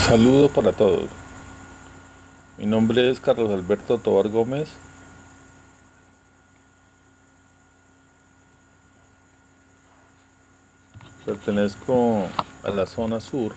Saludo para todos. Mi nombre es Carlos Alberto Tobar Gómez. Pertenezco a la zona sur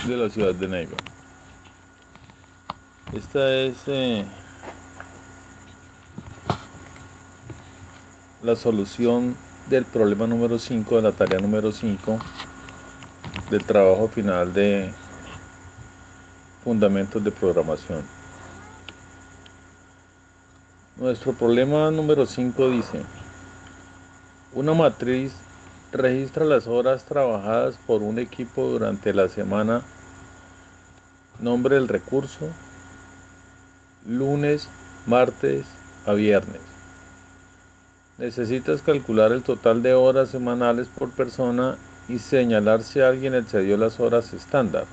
de la ciudad de Neiva. Esta es la solución del problema número 5 de la tarea número 5 del trabajo final de fundamentos de programación. Nuestro problema número 5 dice: una matriz registra las horas trabajadas por un equipo durante la semana. Nombre del recurso: lunes, martes a viernes. Necesitas calcular el total de horas semanales por persona y señalar si alguien excedió las horas estándar.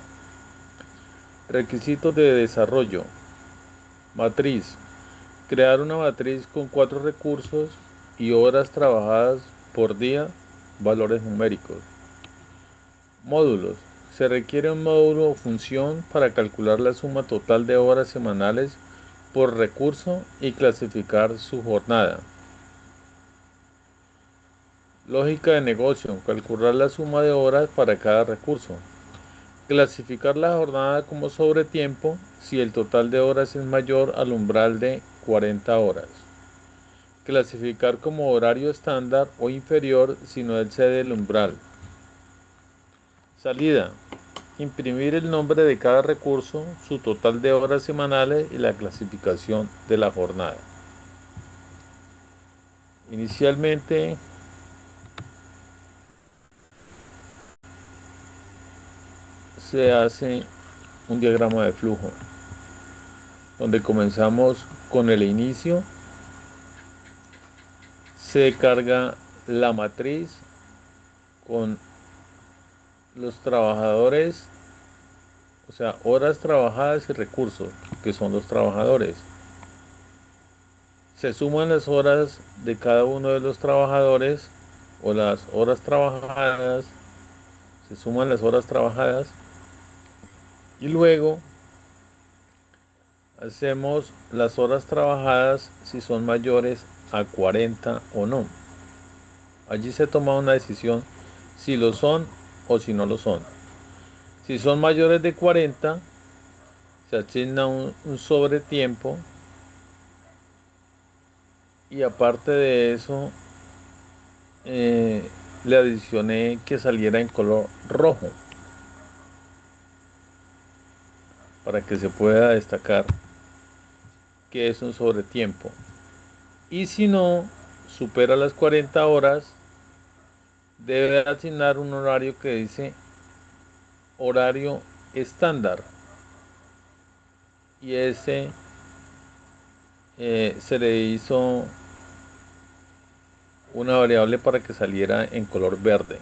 Requisitos de desarrollo. Matriz: crear una matriz con 4 recursos y horas trabajadas por día, valores numéricos. Módulos: se requiere un módulo o función para calcular la suma total de horas semanales por recurso y clasificar su jornada. Lógica de negocio: calcular la suma de horas para cada recurso. Clasificar la jornada como sobretiempo si el total de horas es mayor al umbral de 40 horas. Clasificar como horario estándar o inferior si no excede el umbral. Salida: imprimir el nombre de cada recurso, su total de horas semanales y la clasificación de la jornada. Inicialmente se hace un diagrama de flujo, donde comenzamos con el inicio. Se carga la matriz con los trabajadores, o sea, horas trabajadas y recursos, que son los trabajadores. Se suman las horas de cada uno de los trabajadores o las horas trabajadas, se suman las horas trabajadas y luego hacemos las horas trabajadas si son mayores a 40 o no. Allí se toma una decisión si lo son o si no lo son. Si son mayores de 40, se asigna un sobretiempo y aparte de eso, le adicioné que saliera en color rojo para que se pueda destacar que es un sobretiempo. Y si no supera las 40 horas, debe asignar un horario que dice horario estándar. Y ese se le hizo una variable para que saliera en color verde.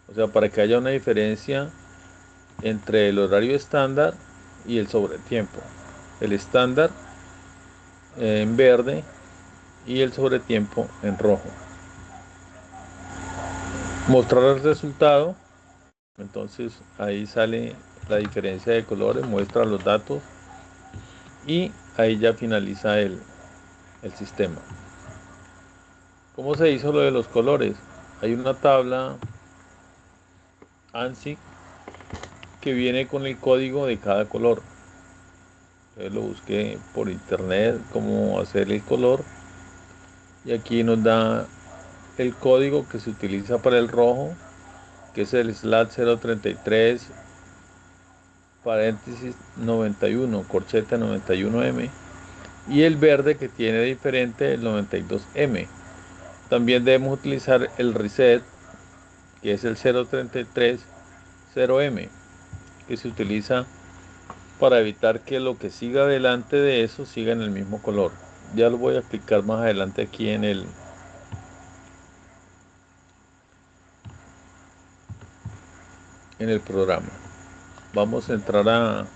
O sea, para que haya una diferencia entre el horario estándar y el sobretiempo. El estándar en verde y el sobretiempo en rojo. Mostrar el resultado. Entonces ahí sale la diferencia de colores, muestra los datos y ahí ya finaliza el sistema. ¿Cómo se hizo lo de los colores? Hay una tabla ANSI que viene con el código de cada color. Entonces lo busqué por internet cómo hacer el color y aquí nos da el código que se utiliza para el rojo, que es el /033 paréntesis 91 corcheta 91M, y el verde que tiene diferente el 92M. También debemos utilizar el reset, que es el 033 0M, que se utiliza para evitar que lo que siga delante de eso siga en el mismo color. Ya lo voy a explicar más adelante aquí en el programa. Vamos a entrar a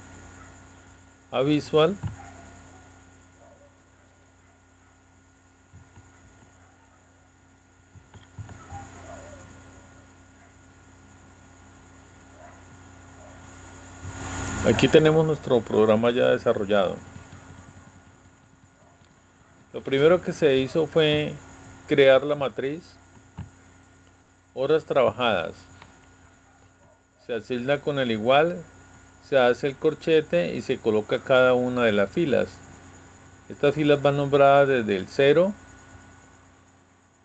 Visual. Aquí tenemos nuestro programa ya desarrollado. Lo primero que se hizo fue crear la matriz, horas trabajadas. Se asigna con el igual, se hace el corchete y se coloca cada una de las filas. Estas filas van nombradas desde el 0,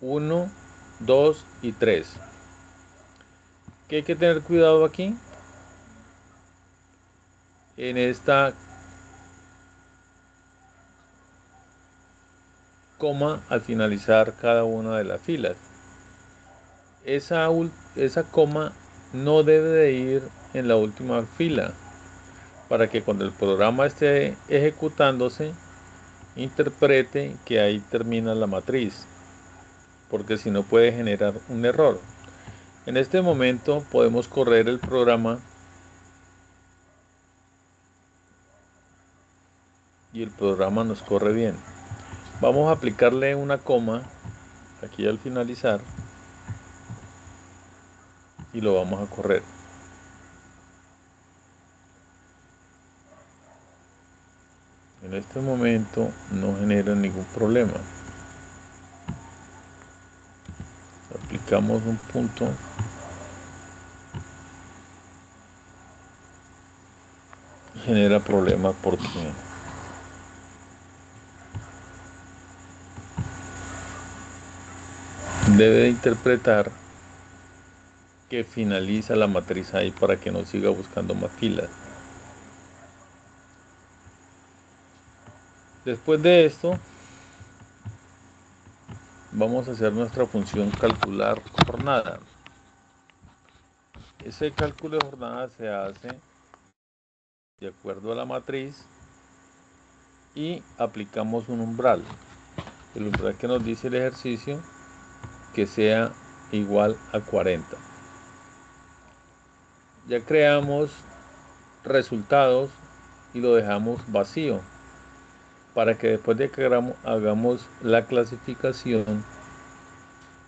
1, 2 y 3. ¿Qué hay que tener cuidado aquí? En esta coma al finalizar cada una de las filas. Esa coma no debe de ir en la última fila para que cuando el programa esté ejecutándose interprete que ahí termina la matriz, porque si no puede generar un error. En este momento podemos correr el programa y el programa nos corre bien. Vamos a aplicarle una coma aquí al finalizar y lo vamos a correr. En este momento no genera ningún problema. Aplicamos un punto. Genera problemas porque debe de interpretar que finaliza la matriz ahí para que no siga buscando más filas. Después de esto, vamos a hacer nuestra función calcular jornada. Ese cálculo de jornada se hace de acuerdo a la matriz y aplicamos un umbral. El umbral que nos dice el ejercicio que sea igual a 40. Ya creamos resultados y lo dejamos vacío para que después de que hagamos la clasificación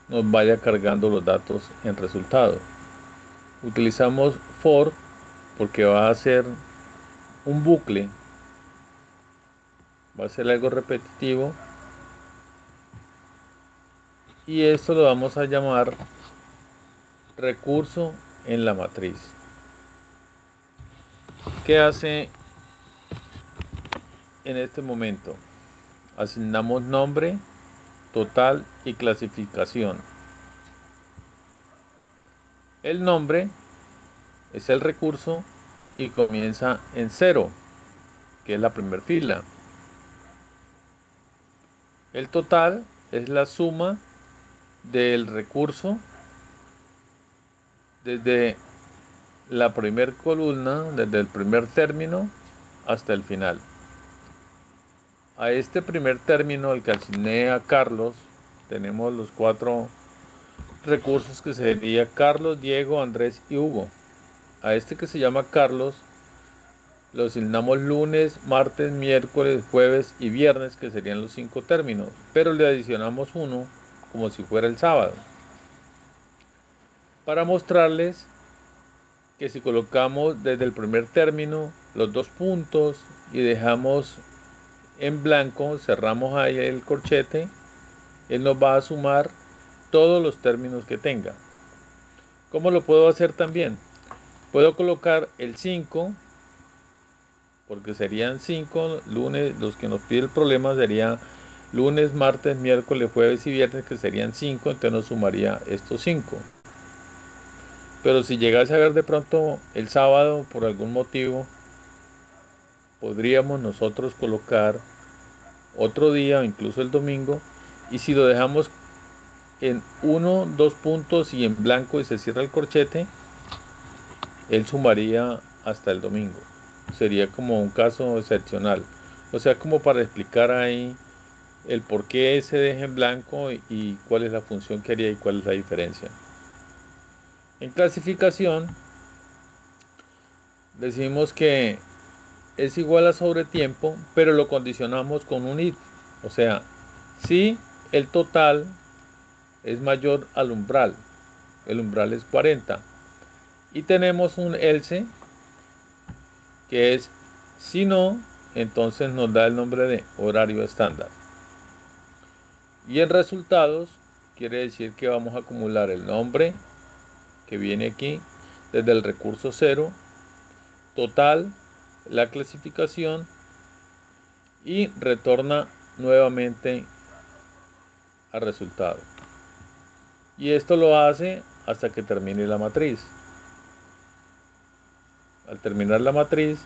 nos vaya cargando los datos en resultado. Utilizamos for porque va a ser un bucle, va a ser algo repetitivo y esto lo vamos a llamar recurso en la matriz. ¿Qué hace en este momento? Asignamos nombre, total y clasificación. El nombre es el recurso y comienza en 0, que es la primera fila. El total es la suma del recurso desde la primera columna, desde el primer término hasta el final. A este primer término, el que asigné a Carlos, tenemos los 4 recursos que sería Carlos, Diego, Andrés y Hugo. A este que se llama Carlos lo asignamos lunes, martes, miércoles, jueves y viernes, que serían los 5 términos, pero le adicionamos uno como si fuera el sábado, para mostrarles que si colocamos desde el primer término los 2 puntos y dejamos en blanco, cerramos ahí el corchete, él nos va a sumar todos los términos que tenga. ¿Cómo lo puedo hacer también? Puedo colocar el 5, porque serían 5 lunes, los que nos pide el problema serían lunes, martes, miércoles, jueves y viernes, que serían 5, entonces nos sumaría estos 5. Pero si llegase a ver de pronto el sábado, por algún motivo, podríamos nosotros colocar otro día o incluso el domingo, y si lo dejamos en 1, 2 puntos y en blanco y se cierra el corchete, él sumaría hasta el domingo. Sería como un caso excepcional. O sea, como para explicar ahí el por qué se deja en blanco y cuál es la función que haría y cuál es la diferencia. En clasificación decimos que es igual a sobre tiempo, pero lo condicionamos con un if. O sea, si el total es mayor al umbral, el umbral es 40. Y tenemos un else que es si no, entonces nos da el nombre de horario estándar. Y en resultados quiere decir que vamos a acumular el nombre que viene aquí desde el recurso 0, total, la clasificación y retorna nuevamente al resultado. Y esto lo hace hasta que termine la matriz. Al terminar la matriz,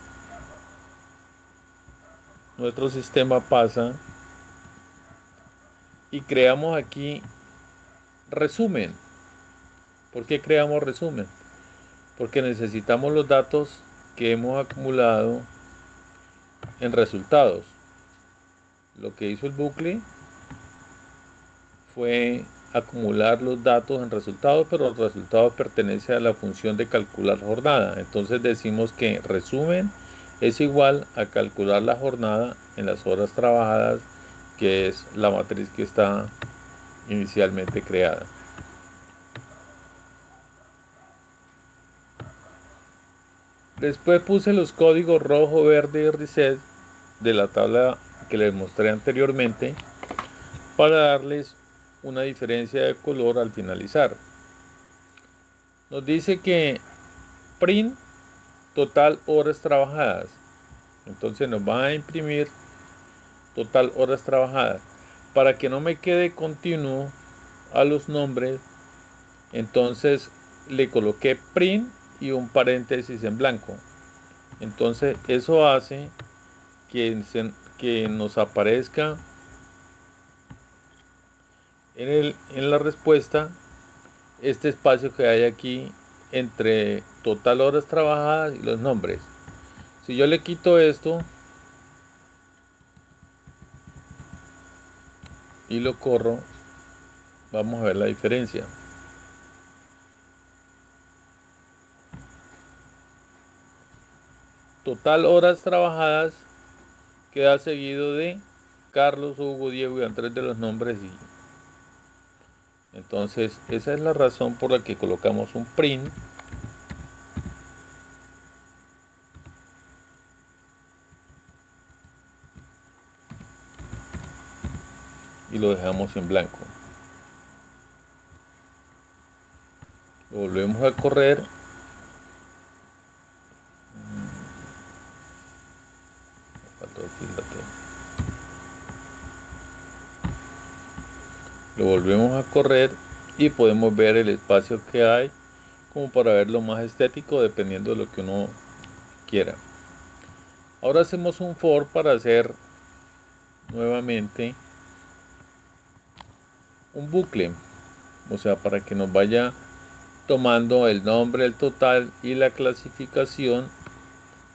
nuestro sistema pasa y creamos aquí resumen. ¿Por qué creamos resumen? Porque necesitamos los datos que hemos acumulado en resultados. Lo que hizo el bucle fue acumular los datos en resultados, pero el resultado pertenece a la función de calcular jornada. Entonces decimos que resumen es igual a calcular la jornada en las horas trabajadas, que es la matriz que está inicialmente creada. Después puse los códigos rojo, verde y reset de la tabla que les mostré anteriormente para darles una diferencia de color al finalizar. Nos dice que print total horas trabajadas. Entonces nos va a imprimir total horas trabajadas. Para que no me quede continuo a los nombres, entonces le coloqué print y un paréntesis en blanco. Entonces eso hace que nos aparezca en la respuesta este espacio que hay aquí entre total horas trabajadas y los nombres. Si yo le quito esto y lo corro, vamos a ver la diferencia. Total horas trabajadas queda seguido de Carlos, Hugo, Diego y Andrés de los nombres. Entonces esa es la razón por la que colocamos un print y lo dejamos en blanco. Lo volvemos a correr. Lo volvemos a correr y podemos ver el espacio que hay como para verlo más estético dependiendo de lo que uno quiera. Ahora hacemos un for para hacer nuevamente un bucle, o sea, para que nos vaya tomando el nombre, el total y la clasificación.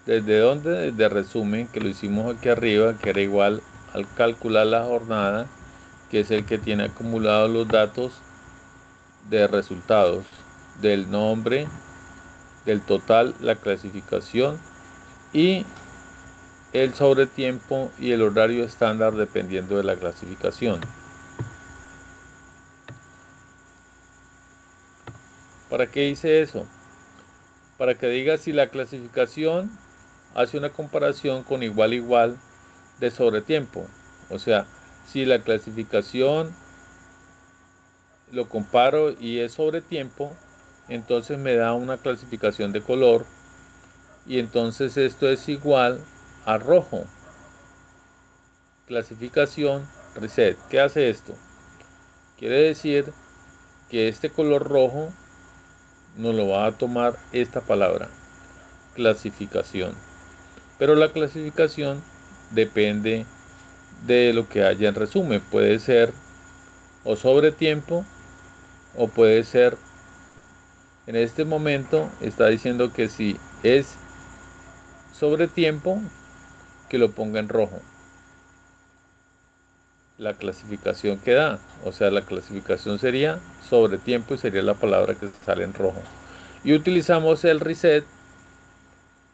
¿Desde dónde? Desde resumen, que lo hicimos aquí arriba, que era igual al calcular la jornada, que es el que tiene acumulados los datos de resultados, del nombre, del total, la clasificación y el sobretiempo y el horario estándar dependiendo de la clasificación. ¿Para qué hice eso? Para que diga si la clasificación hace una comparación con igual de sobretiempo. O sea, si la clasificación lo comparo y es sobretiempo, entonces me da una clasificación de color y entonces esto es igual a rojo. Clasificación reset. ¿Qué hace esto? Quiere decir que este color rojo nos lo va a tomar esta palabra, clasificación. Pero la clasificación depende de lo que haya en resumen. Puede ser o sobre tiempo o puede ser, en este momento está diciendo que si es sobre tiempo, que lo ponga en rojo. la clasificación que da. O sea, la clasificación sería sobre tiempo y sería la palabra que sale en rojo. Y utilizamos el reset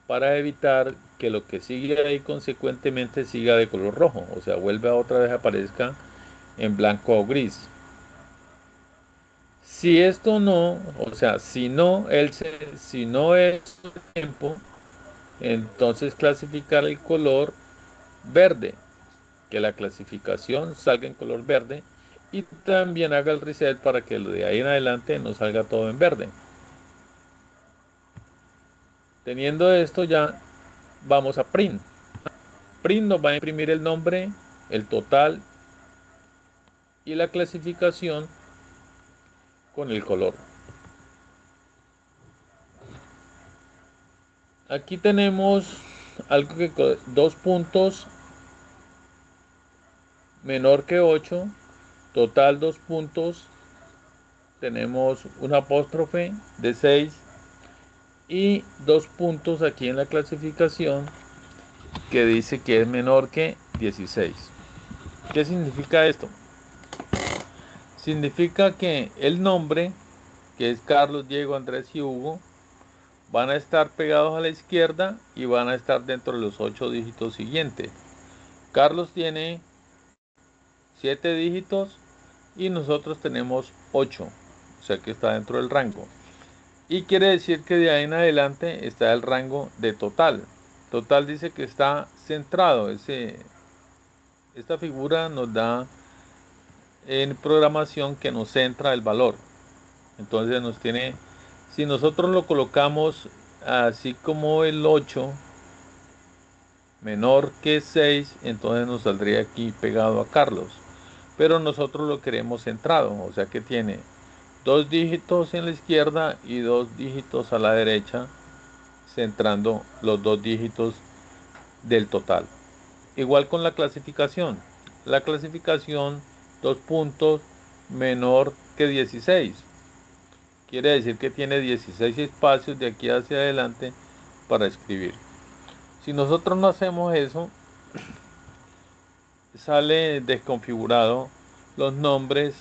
para evitar que lo que sigue ahí consecuentemente siga de color rojo. O sea, vuelve a otra vez aparezca en blanco o gris. Si esto no, o sea, si no es tiempo, entonces clasificar el color verde, que la clasificación salga en color verde y también haga el reset para que lo de ahí en adelante nos salga todo en verde. Teniendo esto ya vamos a print. Print nos va a imprimir el nombre, el total y la clasificación con el color. Aquí tenemos algo que 2 puntos menor que 8, total 2 puntos, tenemos un apóstrofe de 6 y 2 puntos aquí en la clasificación que dice que es menor que 16. ¿Qué significa esto? Significa que el nombre, que es Carlos, Diego, Andrés y Hugo, van a estar pegados a la izquierda y van a estar dentro de los 8 dígitos siguientes. Carlos tiene 7 dígitos y nosotros tenemos 8, o sea que está dentro del rango. Y quiere decir que de ahí en adelante está el rango de total. Total dice que está centrado. Esta figura nos da en programación que nos centra el valor. Entonces nos tiene, si nosotros lo colocamos así como el 8 menor que 6, entonces nos saldría aquí pegado a Carlos. Pero nosotros lo queremos centrado, o sea que tiene 2 dígitos en la izquierda y 2 dígitos a la derecha, centrando los 2 dígitos del total. Igual con la clasificación. La clasificación 2 puntos menor que 16. Quiere decir que tiene 16 espacios de aquí hacia adelante para escribir. Si nosotros no hacemos eso, sale desconfigurado los nombres,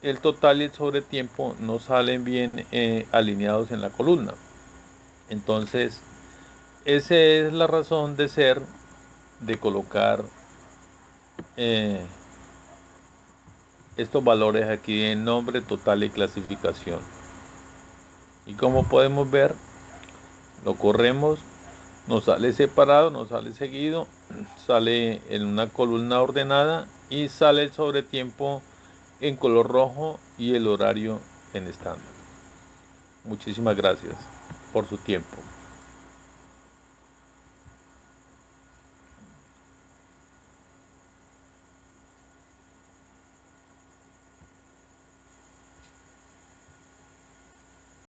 el total y el sobretiempo no salen bien alineados en la columna. Entonces, esa es la razón de ser de colocar estos valores aquí en nombre, total y clasificación. Y como podemos ver, lo corremos, nos sale separado, nos sale seguido, sale en una columna ordenada y sale el sobretiempo en color rojo y el horario en estándar. Muchísimas gracias por su tiempo.